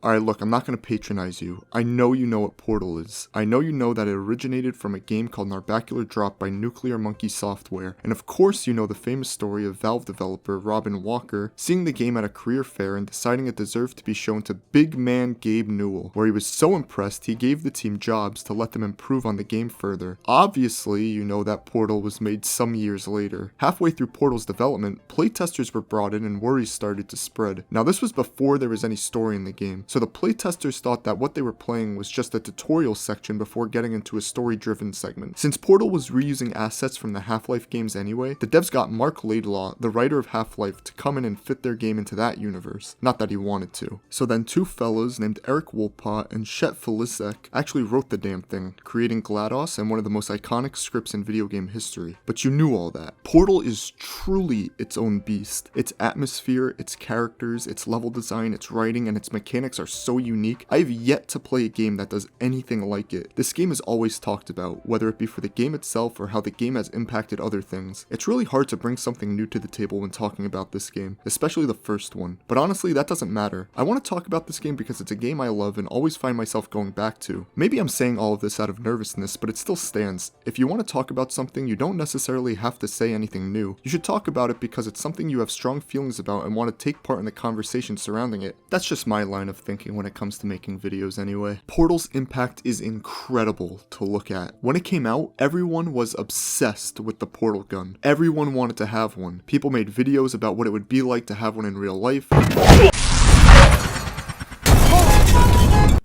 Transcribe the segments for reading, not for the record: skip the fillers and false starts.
Alright, look, I'm not going to patronize you. I know you know what Portal is. I know you know that it originated from a game called Narbacular Drop by Nuclear Monkey Software. And of course you know the famous story of Valve developer Robin Walker seeing the game at a career fair and deciding it deserved to be shown to big man Gabe Newell, where he was so impressed he gave the team jobs to let them improve on the game further. Obviously, you know that Portal was made some years later. Halfway through Portal's development, playtesters were brought in and worries started to spread. Now this was before there was any story in the game, so the playtesters thought that what they were playing was just a tutorial section before getting into a story-driven segment. Since Portal was reusing assets from the Half-Life games anyway, the devs got Mark Laidlaw, the writer of Half-Life, to come in and fit their game into that universe. Not that he wanted to. So then two fellows named Eric Wolpott and Chet Felicek actually wrote the damn thing, creating GLaDOS and one of the most iconic scripts in video game history. But you knew all that. Portal is truly its own beast. Its atmosphere, its characters, its level design, its writing, and its mechanics are so unique. I have yet to play a game that does anything like it. This game is always talked about, whether it be for the game itself or how the game has impacted other things. It's really hard to bring something new to the table when talking about this game, especially the first one. But honestly, that doesn't matter. I want to talk about this game because it's a game I love and always find myself going back to. Maybe I'm saying all of this out of nervousness, but it still stands. If you want to talk about something, you don't necessarily have to say anything new. You should talk about it because it's something you have strong feelings about and want to take part in the conversation surrounding it. That's just my line of thinking when it comes to making videos anyway. Portal's impact is incredible to look at. When it came out, everyone was obsessed with the Portal gun. Everyone wanted to have one. People made videos about what it would be like to have one in real life.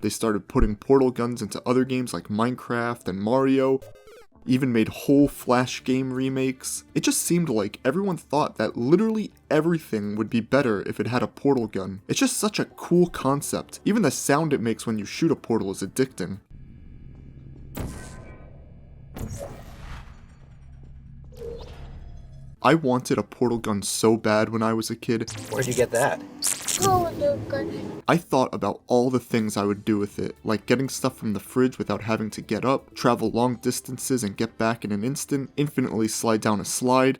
They started putting Portal guns into other games like Minecraft and Mario. Even made whole Flash game remakes. It just seemed like everyone thought that literally everything would be better if it had a portal gun. It's just such a cool concept. Even the sound it makes when you shoot a portal is addicting. I wanted a portal gun so bad when I was a kid. Where'd you get that? I thought about all the things I would do with it, like getting stuff from the fridge without having to get up, travel long distances and get back in an instant, infinitely slide down a slide.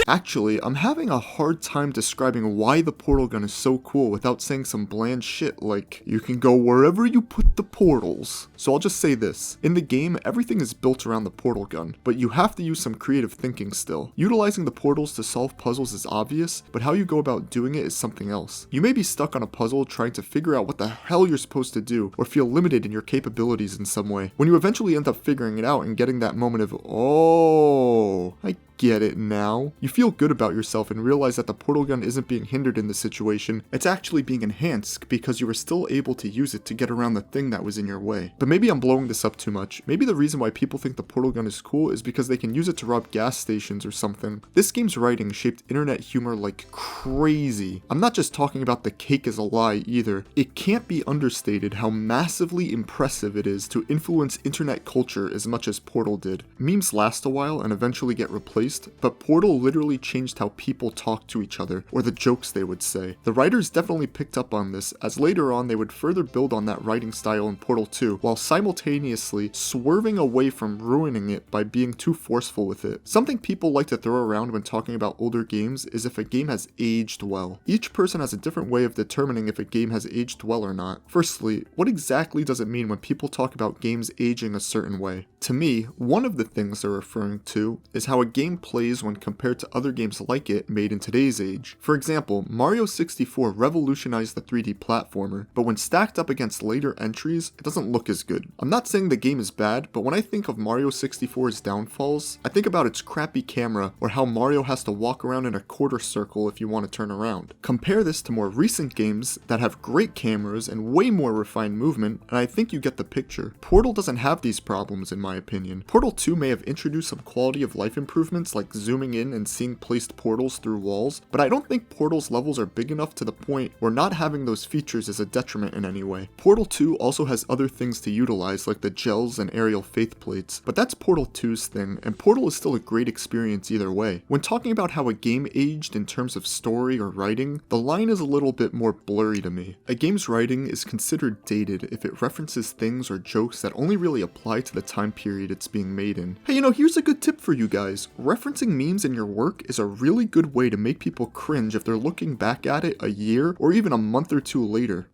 Actually, I'm having a hard time describing why the portal gun is so cool without saying some bland shit like, you can go wherever you put the portals. So I'll just say this, in the game, everything is built around the portal gun, but you have to use some creative thinking still. Utilizing the portals to solve puzzles is obvious, but how you go about doing it is something else. You may be stuck on a puzzle trying to figure out what the hell you're supposed to do, or feel limited in your capabilities in some way. When you eventually end up figuring it out and getting that moment of, oh, I get it now, you feel good about yourself and realize that the portal gun isn't being hindered in the situation, it's actually being enhanced because you were still able to use it to get around the thing that was in your way. But maybe I'm blowing this up too much. Maybe the reason why people think the portal gun is cool is because they can use it to rob gas stations or something. This game's writing shaped internet humor like crazy. I'm not just talking about the cake is a lie either. It can't be understated how massively impressive it is to influence internet culture as much as Portal did. Memes last a while and eventually get replaced, but Portal literally changed how people talk to each other, or the jokes they would say. The writers definitely picked up on this, as later on they would further build on that writing style in Portal 2, while simultaneously swerving away from ruining it by being too forceful with it. Something people like to throw around when talking about older games is if a game has aged well. Each person has a different way of determining if a game has aged well or not. Firstly, what exactly does it mean when people talk about games aging a certain way? To me, one of the things they're referring to is how a game plays when compared to other games like it made in today's age. For example, Mario 64 revolutionized the 3D platformer, but when stacked up against later entries, it doesn't look as good. I'm not saying the game is bad, but when I think of Mario 64's downfalls, I think about its crappy camera, or how Mario has to walk around in a quarter circle if you want to turn around. Compare this to more recent games that have great cameras and way more refined movement, and I think you get the picture. Portal doesn't have these problems in my opinion. Portal 2 may have introduced some quality of life improvements like zooming in and seeing placed portals through walls, but I don't think Portal's levels are big enough to the point where not having those features is a detriment in any way. Portal 2 also has other things to utilize like the gels and aerial faith plates, but that's Portal 2's thing, and Portal is still a great experience either way. When talking about how a game aged in terms of story or writing, the line is a little bit more blurry to me. A game's writing is considered dated if it references things or jokes that only really apply to the time period it's being made in. Hey, here's a good tip for you guys. Referencing memes in your work is a really good way to make people cringe if they're looking back at it a year or even a month or two later.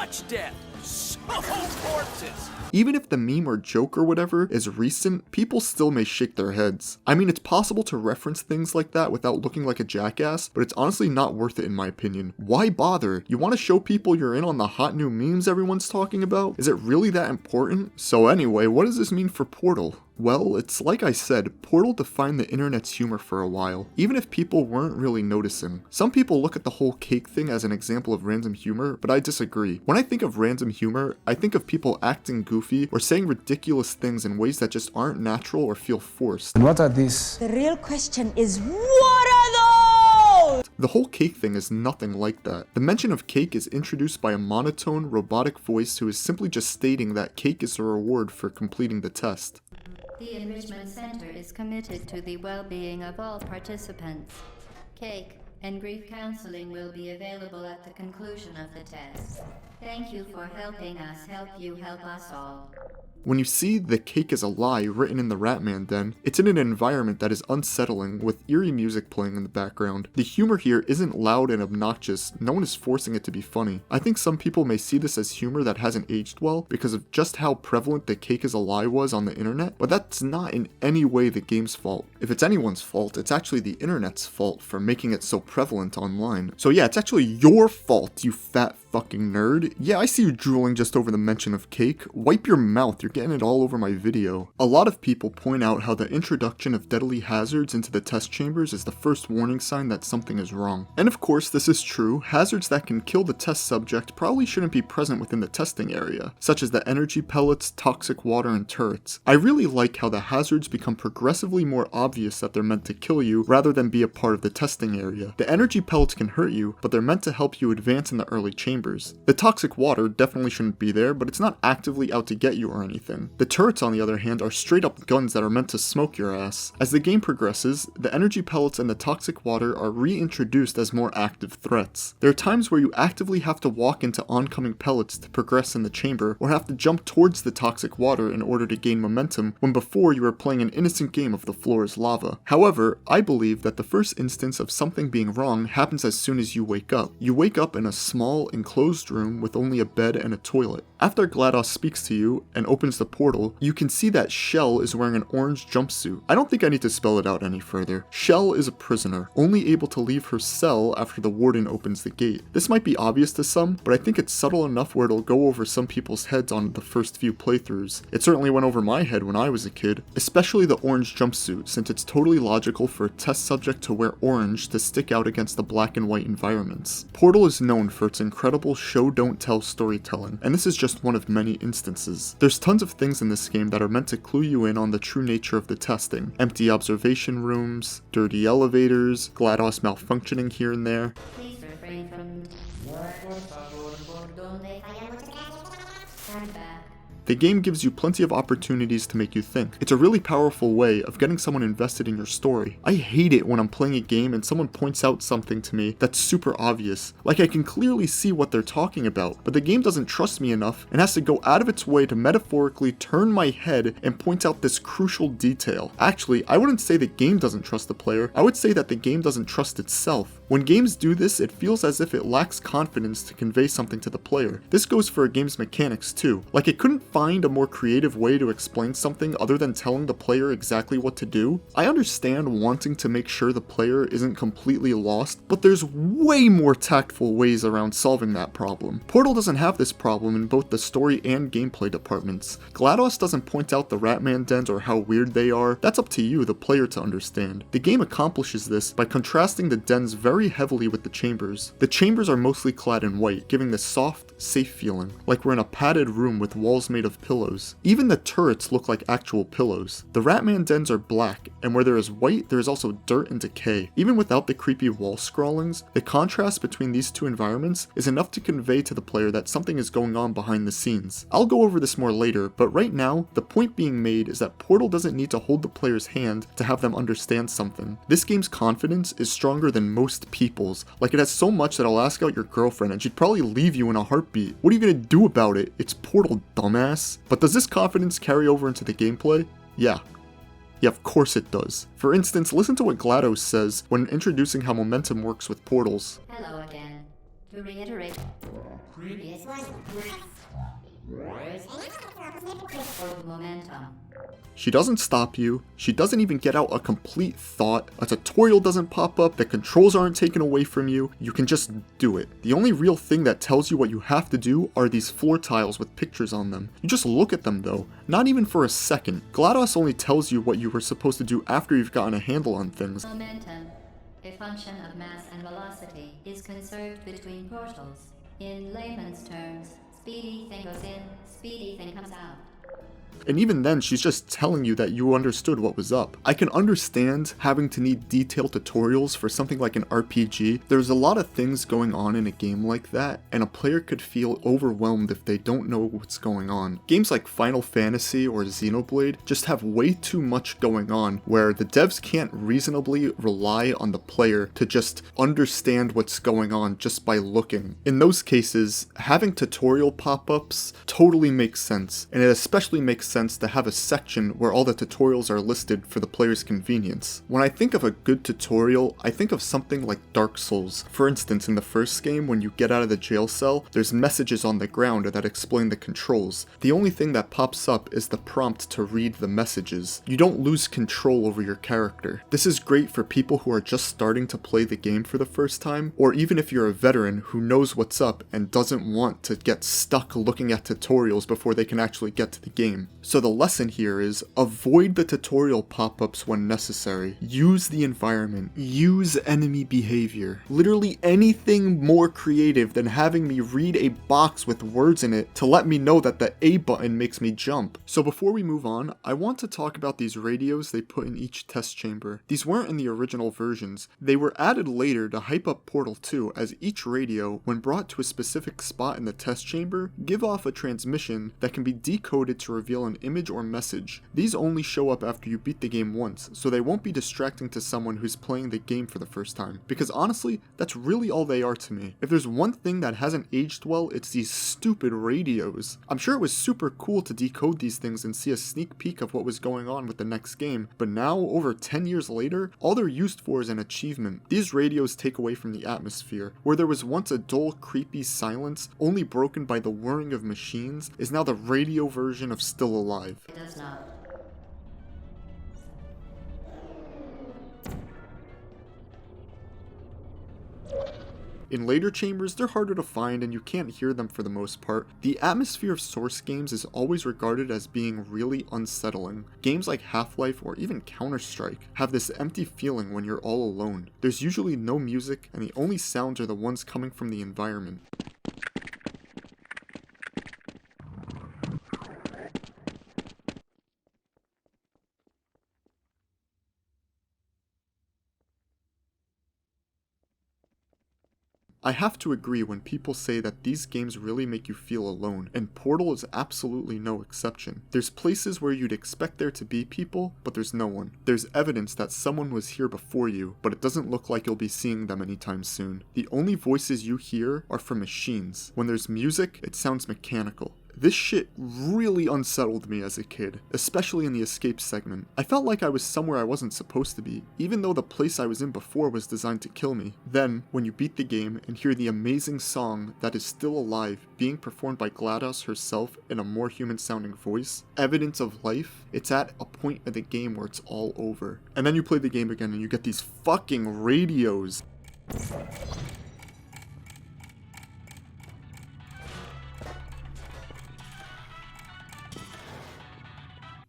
much death, so corpses. Even if the meme or joke or whatever is recent, people still may shake their heads. I mean, it's possible to reference things like that without looking like a jackass, but it's honestly not worth it in my opinion. Why bother? You want to show people you're in on the hot new memes everyone's talking about? Is it really that important? So anyway, what does this mean for Portal? Well, it's like I said, Portal defined the internet's humor for a while, even if people weren't really noticing. Some people look at the whole cake thing as an example of random humor, but I disagree. When I think of random humor, I think of people acting goofy or saying ridiculous things in ways that just aren't natural or feel forced. And what are these? The real question is, what are those? The whole cake thing is nothing like that. The mention of cake is introduced by a monotone, robotic voice who is simply just stating that cake is a reward for completing the test. The Enrichment Center is committed to the well-being of all participants. Cake and grief counseling will be available at the conclusion of the test. Thank you for helping us help you help us all. When you see "the cake is a lie" written in the Ratman Den, it's in an environment that is unsettling with eerie music playing in the background. The humor here isn't loud and obnoxious, no one is forcing it to be funny. I think some people may see this as humor that hasn't aged well because of just how prevalent "the cake is a lie" was on the internet, but that's not in any way the game's fault. If it's anyone's fault, it's actually the internet's fault for making it so prevalent online. So yeah, it's actually your fault, you fat fucking nerd. Yeah, I see you drooling just over the mention of cake. Wipe your mouth, you're getting it all over my video. A lot of people point out how the introduction of deadly hazards into the test chambers is the first warning sign that something is wrong. And of course, this is true. Hazards that can kill the test subject probably shouldn't be present within the testing area, such as the energy pellets, toxic water, and turrets. I really like how the hazards become progressively more obvious that they're meant to kill you rather than be a part of the testing area. The energy pellets can hurt you, but they're meant to help you advance in the early chambers. The toxic water definitely shouldn't be there, but it's not actively out to get you or anything. The turrets, on the other hand, are straight up guns that are meant to smoke your ass. As the game progresses, the energy pellets and the toxic water are reintroduced as more active threats. There are times where you actively have to walk into oncoming pellets to progress in the chamber, or have to jump towards the toxic water in order to gain momentum, when before you were playing an innocent game of the floor is lava. However, I believe that the first instance of something being wrong happens as soon as you wake up. You wake up in a small, enclosed room with only a bed and a toilet. After GLaDOS speaks to you and opens the portal, you can see that Shell is wearing an orange jumpsuit. I don't think I need to spell it out any further. Shell is a prisoner, only able to leave her cell after the warden opens the gate. This might be obvious to some, but I think it's subtle enough where it'll go over some people's heads on the first few playthroughs. It certainly went over my head when I was a kid, especially the orange jumpsuit, since it's totally logical for a test subject to wear orange to stick out against the black and white environments. Portal is known for its incredible show-don't-tell storytelling, and this is just one of many instances. There's tons of things in this game that are meant to clue you in on the true nature of the testing. Empty observation rooms, dirty elevators, GLaDOS malfunctioning here and there. Please refrain from... Stand back. The game gives you plenty of opportunities to make you think. It's a really powerful way of getting someone invested in your story. I hate it when I'm playing a game and someone points out something to me that's super obvious. Like I can clearly see what they're talking about, but the game doesn't trust me enough and has to go out of its way to metaphorically turn my head and point out this crucial detail. Actually, I wouldn't say the game doesn't trust the player, I would say that the game doesn't trust itself. When games do this, it feels as if it lacks confidence to convey something to the player. This goes for a game's mechanics too. Like it couldn't find a more creative way to explain something other than telling the player exactly what to do. I understand wanting to make sure the player isn't completely lost, but there's way more tactful ways around solving that problem. Portal doesn't have this problem in both the story and gameplay departments. GLaDOS doesn't point out the Ratman dens or how weird they are. That's up to you, the player, to understand. The game accomplishes this by contrasting the dens very heavily with the chambers. The chambers are mostly clad in white, giving this soft, safe feeling, like we're in a padded room with walls made of pillows. Even the turrets look like actual pillows. The Ratman dens are black, and where there is white, there is also dirt and decay. Even without the creepy wall scrawlings, the contrast between these two environments is enough to convey to the player that something is going on behind the scenes. I'll go over this more later, but right now, the point being made is that Portal doesn't need to hold the player's hand to have them understand something. This game's confidence is stronger than most people's. Like it has so much that I'll ask out your girlfriend and she'd probably leave you in a heartbeat. What are you gonna do about it? It's Portal, dumbass. But does this confidence carry over into the gameplay? Yeah, of course it does. For instance, listen to what GLaDOS says when introducing how momentum works with portals. Hello again. To reiterate, previous momentum. She doesn't stop you, she doesn't even get out a complete thought, a tutorial doesn't pop up, the controls aren't taken away from you, you can just do it. The only real thing that tells you what you have to do are these floor tiles with pictures on them. You just look at them though, not even for a second. GLaDOS only tells you what you were supposed to do after you've gotten a handle on things. Momentum, a function of mass and velocity, is conserved between portals. In layman's terms, speedy thing goes in, speedy thing comes out. And even then, she's just telling you that you understood what was up. I can understand having to need detailed tutorials for something like an RPG. There's a lot of things going on in a game like that, and a player could feel overwhelmed if they don't know what's going on. Games like Final Fantasy or Xenoblade just have way too much going on, where the devs can't reasonably rely on the player to just understand what's going on just by looking. In those cases, having tutorial pop-ups totally makes sense, and it especially makes sense to have a section where all the tutorials are listed for the player's convenience. When I think of a good tutorial, I think of something like Dark Souls. For instance, in the first game, when you get out of the jail cell, there's messages on the ground that explain the controls. The only thing that pops up is the prompt to read the messages. You don't lose control over your character. This is great for people who are just starting to play the game for the first time, or even if you're a veteran who knows what's up and doesn't want to get stuck looking at tutorials before they can actually get to the game. So the lesson here is avoid the tutorial pop-ups when necessary. Use the environment. Use enemy behavior. Literally anything more creative than having me read a box with words in it to let me know that the A button makes me jump. So before we move on, I want to talk about these radios they put in each test chamber. These weren't in the original versions. They were added later to hype up Portal 2, as each radio, when brought to a specific spot in the test chamber, give off a transmission that can be decoded to reveal an image or message. These only show up after you beat the game once, so they won't be distracting to someone who's playing the game for the first time, because honestly, that's really all they are to me. If there's one thing that hasn't aged well, it's these stupid radios. I'm sure it was super cool to decode these things and see a sneak peek of what was going on with the next game, but now, over 10 years later, all they're used for is an achievement. These radios take away from the atmosphere. Where there was once a dull, creepy silence, only broken by the whirring of machines, is now the radio version of Still Alive. It does not. In later chambers, they're harder to find and you can't hear them for the most part. The atmosphere of Source games is always regarded as being really unsettling. Games like Half-Life or even Counter-Strike have this empty feeling when you're all alone. There's usually no music and the only sounds are the ones coming from the environment. I have to agree when people say that these games really make you feel alone, and Portal is absolutely no exception. There's places where you'd expect there to be people, but there's no one. There's evidence that someone was here before you, but it doesn't look like you'll be seeing them anytime soon. The only voices you hear are from machines. When there's music, it sounds mechanical. This shit really unsettled me as a kid, especially in the escape segment. I felt like I was somewhere I wasn't supposed to be, even though the place I was in before was designed to kill me. Then, when you beat the game and hear the amazing song that is still alive being performed by GLaDOS herself in a more human-sounding voice, evidence of life, it's at a point in the game where it's all over. And then you play the game again and you get these fucking radios.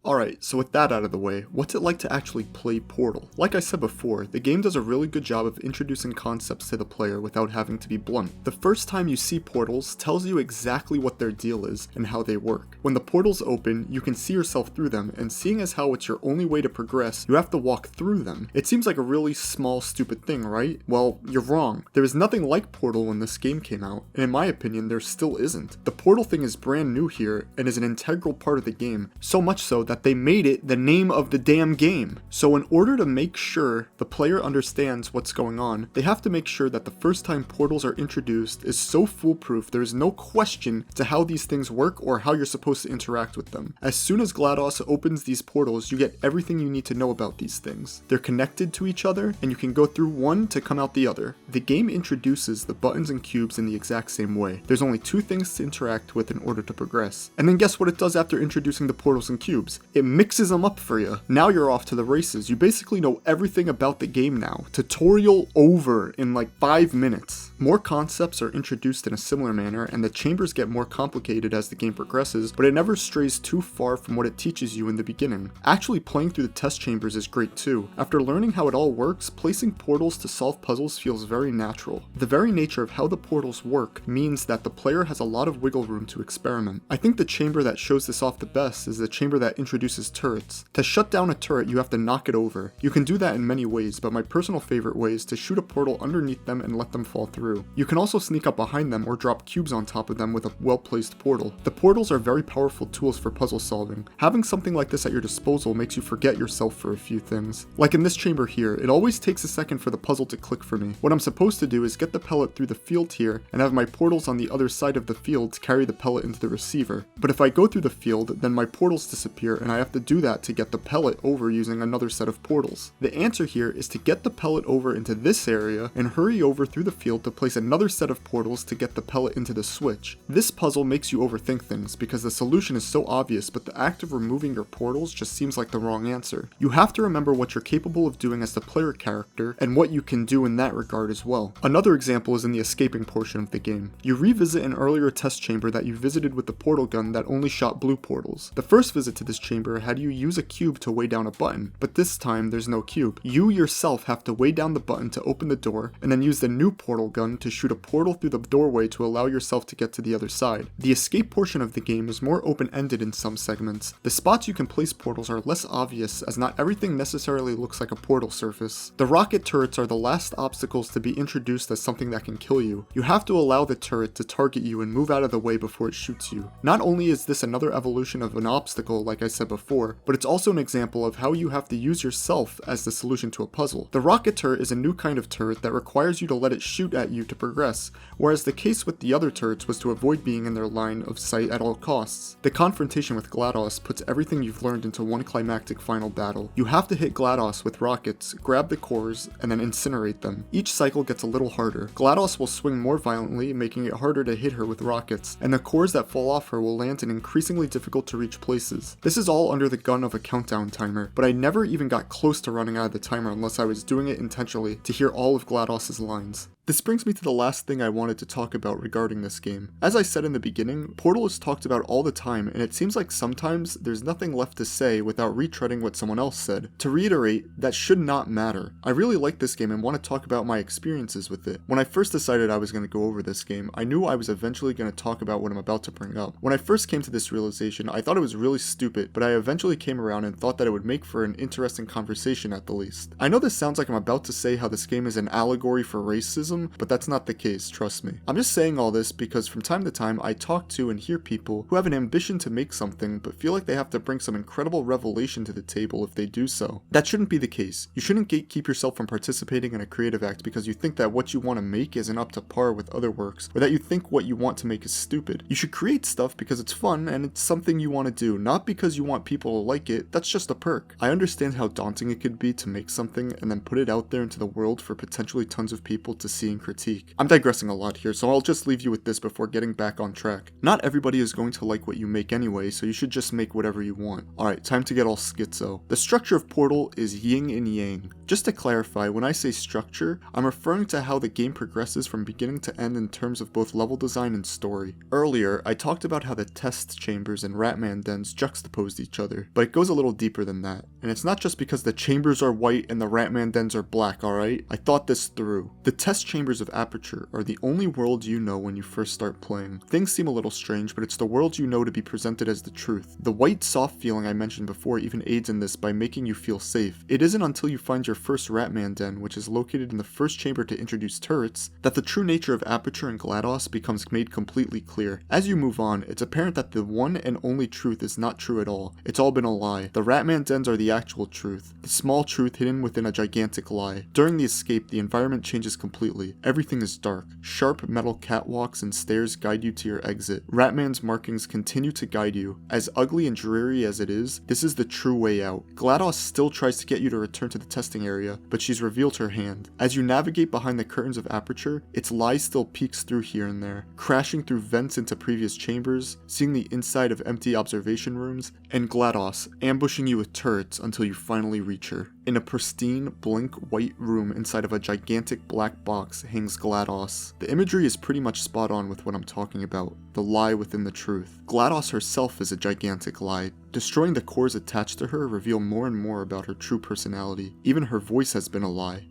Alright, so with that out of the way, what's it like to actually play Portal? Like I said before, the game does a really good job of introducing concepts to the player without having to be blunt. The first time you see portals tells you exactly what their deal is and how they work. When the portals open, you can see yourself through them, and seeing as how it's your only way to progress, you have to walk through them. It seems like a really small, stupid thing, right? Well, you're wrong. There was nothing like Portal when this game came out, and in my opinion, there still isn't. The portal thing is brand new here, and is an integral part of the game, so much so that that they made it the name of the damn game. So in order to make sure the player understands what's going on, they have to make sure that the first time portals are introduced is so foolproof there is no question to how these things work or how you're supposed to interact with them. As soon as GLaDOS opens these portals, you get everything you need to know about these things. They're connected to each other, and you can go through one to come out the other. The game introduces the buttons and cubes in the exact same way. There's only two things to interact with in order to progress. And then guess what it does after introducing the portals and cubes? It mixes them up for you. Now you're off to the races. You basically know everything about the game now. Tutorial over in like 5 minutes. More concepts are introduced in a similar manner, and the chambers get more complicated as the game progresses, but it never strays too far from what it teaches you in the beginning. Actually playing through the test chambers is great too. After learning how it all works, placing portals to solve puzzles feels very natural. The very nature of how the portals work means that the player has a lot of wiggle room to experiment. I think the chamber that shows this off the best is the chamber that introduces turrets. To shut down a turret, you have to knock it over. You can do that in many ways, but my personal favorite way is to shoot a portal underneath them and let them fall through. You can also sneak up behind them or drop cubes on top of them with a well-placed portal. The portals are very powerful tools for puzzle solving. Having something like this at your disposal makes you forget yourself for a few things. Like in this chamber here, it always takes a second for the puzzle to click for me. What I'm supposed to do is get the pellet through the field here and have my portals on the other side of the field to carry the pellet into the receiver. But if I go through the field, then my portals disappear and I have to do that to get the pellet over using another set of portals. The answer here is to get the pellet over into this area and hurry over through the field to place another set of portals to get the pellet into the switch. This puzzle makes you overthink things because the solution is so obvious, but the act of removing your portals just seems like the wrong answer. You have to remember what you're capable of doing as the player character and what you can do in that regard as well. Another example is in the escaping portion of the game. You revisit an earlier test chamber that you visited with the portal gun that only shot blue portals. The first visit to this chamber had you use a cube to weigh down a button, but this time there's no cube. You yourself have to weigh down the button to open the door and then use the new portal gun to shoot a portal through the doorway to allow yourself to get to the other side. The escape portion of the game is more open-ended in some segments. The spots you can place portals are less obvious as not everything necessarily looks like a portal surface. The rocket turrets are the last obstacles to be introduced as something that can kill you. You have to allow the turret to target you and move out of the way before it shoots you. Not only is this another evolution of an obstacle like I said before, but it's also an example of how you have to use yourself as the solution to a puzzle. The rocket turret is a new kind of turret that requires you to let it shoot at you to progress, whereas the case with the other turrets was to avoid being in their line of sight at all costs. The confrontation with GLaDOS puts everything you've learned into one climactic final battle. You have to hit GLaDOS with rockets, grab the cores, and then incinerate them. Each cycle gets a little harder. GLaDOS will swing more violently, making it harder to hit her with rockets, and the cores that fall off her will land in increasingly difficult to reach places. This is all under the gun of a countdown timer, but I never even got close to running out of the timer unless I was doing it intentionally to hear all of GLaDOS's lines. This brings me to the last thing I wanted to talk about regarding this game. As I said in the beginning, Portal is talked about all the time, and it seems like sometimes there's nothing left to say without retreading what someone else said. To reiterate, that should not matter. I really like this game and want to talk about my experiences with it. When I first decided I was going to go over this game, I knew I was eventually going to talk about what I'm about to bring up. When I first came to this realization, I thought it was really stupid, but I eventually came around and thought that it would make for an interesting conversation at the least. I know this sounds like I'm about to say how this game is an allegory for racism, but that's not the case, trust me. I'm just saying all this because from time to time I talk to and hear people who have an ambition to make something but feel like they have to bring some incredible revelation to the table if they do so. That shouldn't be the case. You shouldn't gatekeep yourself from participating in a creative act because you think that what you want to make isn't up to par with other works, or that you think what you want to make is stupid. You should create stuff because it's fun and it's something you want to do, not because you want people to like it. That's just a perk. I understand how daunting it could be to make something and then put it out there into the world for potentially tons of people to see and critique. I'm digressing a lot here, so I'll just leave you with this before getting back on track. Not everybody is going to like what you make anyway, so you should just make whatever you want. Alright, time to get all schizo. The structure of Portal is yin and yang. Just to clarify, when I say structure, I'm referring to how the game progresses from beginning to end in terms of both level design and story. Earlier, I talked about how the test chambers and Ratman dens juxtaposed each other, but it goes a little deeper than that. And it's not just because the chambers are white and the Ratman dens are black, alright? I thought this through. The test chambers of Aperture are the only world you know when you first start playing. Things seem a little strange, but it's the world you know to be presented as the truth. The white soft feeling I mentioned before even aids in this by making you feel safe. It isn't until you find your first Ratman den, which is located in the first chamber to introduce turrets, that the true nature of Aperture and GLaDOS becomes made completely clear. As you move on, it's apparent that the one and only truth is not true at all, It's all been a lie. The Ratman dens are the actual truth. The small truth hidden within a gigantic lie. During the escape, the environment changes completely. Everything is dark. Sharp metal catwalks and stairs guide you to your exit. Ratman's markings continue to guide you. As ugly and dreary as it is, this is the true way out. GLaDOS still tries to get you to return to the testing area, but she's revealed her hand. As you navigate behind the curtains of Aperture, its lie still peeks through here and there, crashing through vents into previous chambers, seeing the inside of empty observation rooms, and GLaDOS ambushing you with turrets until you finally reach her. In a pristine, blank white room inside of a gigantic black box hangs GLaDOS. The imagery is pretty much spot on with what I'm talking about, the lie within the truth. GLaDOS herself is a gigantic lie. Destroying the cores attached to her reveal more and more about her true personality. Even her voice has been a lie.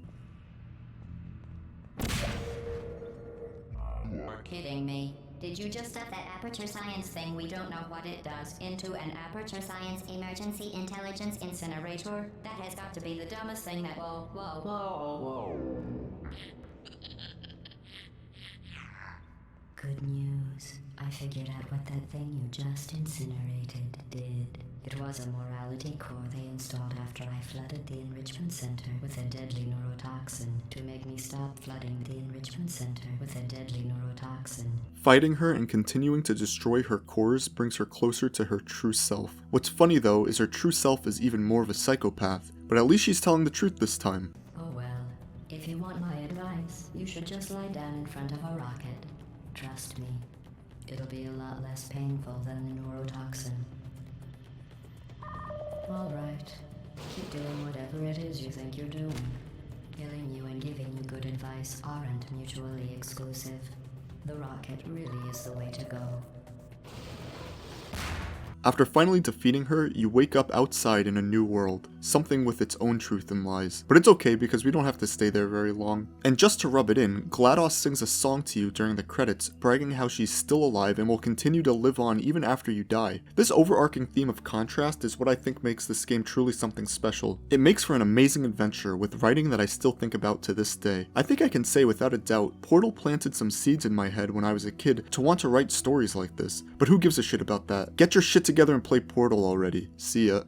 You're kidding me. Did you just set that Aperture Science thing, we don't know what it does, into an Aperture Science Emergency Intelligence Incinerator? That has got to be the dumbest thing that— Whoa. Good news. I figured out what that thing you just incinerated did. It was a morality core they installed after I flooded the Enrichment Center with a deadly neurotoxin to make me stop flooding the Enrichment Center with a deadly neurotoxin. Fighting her and continuing to destroy her cores brings her closer to her true self. What's funny though is her true self is even more of a psychopath, but at least she's telling the truth this time. Oh well, if you want my advice, you should just lie down in front of a rocket. Trust me, it'll be a lot less painful than the neurotoxin. Alright, keep doing whatever it is you think you're doing. Killing you and giving you good advice aren't mutually exclusive. The rocket really is the way to go. After finally defeating her, you wake up outside in a new world, something with its own truth and lies. But it's okay because we don't have to stay there very long. And just to rub it in, GLaDOS sings a song to you during the credits, bragging how she's still alive and will continue to live on even after you die. This overarching theme of contrast is what I think makes this game truly something special. It makes for an amazing adventure with writing that I still think about to this day. I think I can say without a doubt, Portal planted some seeds in my head when I was a kid to want to write stories like this. But who gives a shit about that? Get your shit together and play Portal already. See ya.